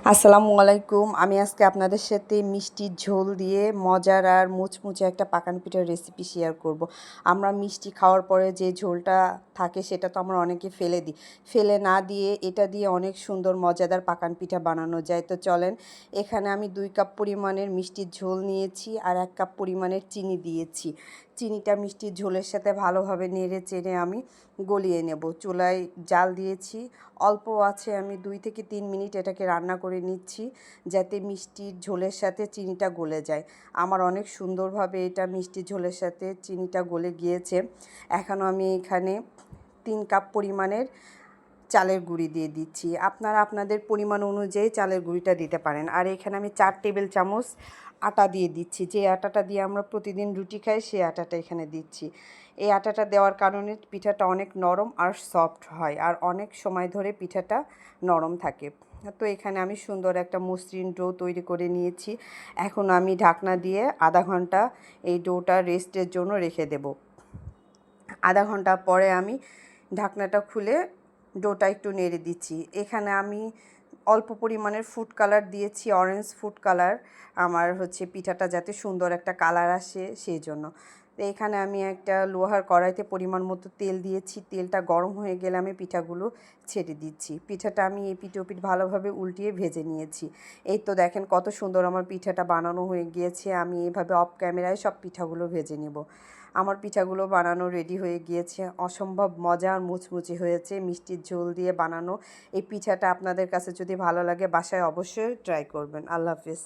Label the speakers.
Speaker 1: আসসালামু আলাইকুম। আমি আজকে আপনাদের সাথে মিষ্টির ঝোল দিয়ে মজার আর মুচমুচে একটা পাকান পিঠার রেসিপি শেয়ার করব। আমরা মিষ্টি খাওয়ার পরে যে ঝোলটা থাকে সেটা তো আমরা অনেকে ফেলে দিই। ফেলে না দিয়ে এটা দিয়ে অনেক সুন্দর মজাদার পাকান পিঠা বানানো যায়। তো চলেন, এখানে আমি 2 কাপ পরিমাণের মিষ্টির ঝোল নিয়েছি আর 1 কাপ পরিমাণের চিনি দিয়েছি। চিনিটা মিষ্টির ঝোলের সাথে ভালোভাবে নেড়ে চেড়ে আমি গলিয়ে নেব। চুলায় জাল দিয়েছি, অল্প আছে, আমি 2 থেকে 3 মিনিট এটাকে রান্না করে নিচ্ছি যাতে মিষ্টির ঝোলের সাথে চিনিটা গলে যায়। আমার অনেক সুন্দরভাবে এটা মিষ্টির ঝোলের সাথে চিনিটা গলে গিয়েছে। এখন আমি এখানে 3 কাপ পরিমাণের চালের গুঁড়ি দিয়ে দিচ্ছি। আপনারা আপনাদের পরিমাণ অনুযায়ী চালের গুঁড়িটা দিতে পারেন। আর এখানে আমি 4 টেবিল চামচ আটা দিয়ে দিচ্ছি। যে আটাটা দিয়ে আমরা প্রতিদিন রুটি খাই সেই আটাটা এখানে দিচ্ছি। এই আটাটা দেওয়ার কারণে পিঠাটা অনেক নরম আর সফট হয় আর অনেক সময় ধরে পিঠাটা নরম থাকে। তো এখানে আমি সুন্দর একটা মসৃণ ডো তৈরি করে নিয়েছি। এখন আমি ঢাকনা দিয়ে আধা ঘন্টা এই ডোটা রেস্টের জন্য রেখে দেব। আধা ঘন্টা পরে আমি ঢাকনাটা খুলে ডোটা একটু নেড়ে দিচ্ছি। এখানে আমি অল্প পরিমাণের ফুড কালার দিয়েছি, অরেঞ্জ ফুড কালার। আমার পিঠাটা যাতে সুন্দর একটা কালার আসে সেই জন্য। তো এখানে আমি একটা লোহার কড়াইতে পরিমাণ মতো তেল দিয়েছি। তেলটা গরম হয়ে গেলে আমি পিঠাগুলো ছেড়ে দিচ্ছি। পিঠাটা আমি এপিঠ ওপিঠ ভালোভাবে উল্টিয়ে ভেজে নিয়েছি। এই তো দেখেন কত সুন্দর আমার পিঠাটা বানানো হয়ে গিয়েছে। আমি এভাবে অফ ক্যামেরায় সব পিঠাগুলো ভেজে নেব। আমার পিঠাগুলো বানানো রেডি হয়ে গিয়েছে। অসম্ভব মজা আর মুচমুচে হয়েছে মিষ্টির ঝোল দিয়ে বানানো এই পিঠাটা। আপনাদের কাছে যদি ভালো লাগে বাসায় অবশ্যই ট্রাই করবেন। আল্লাহ হাফেজ।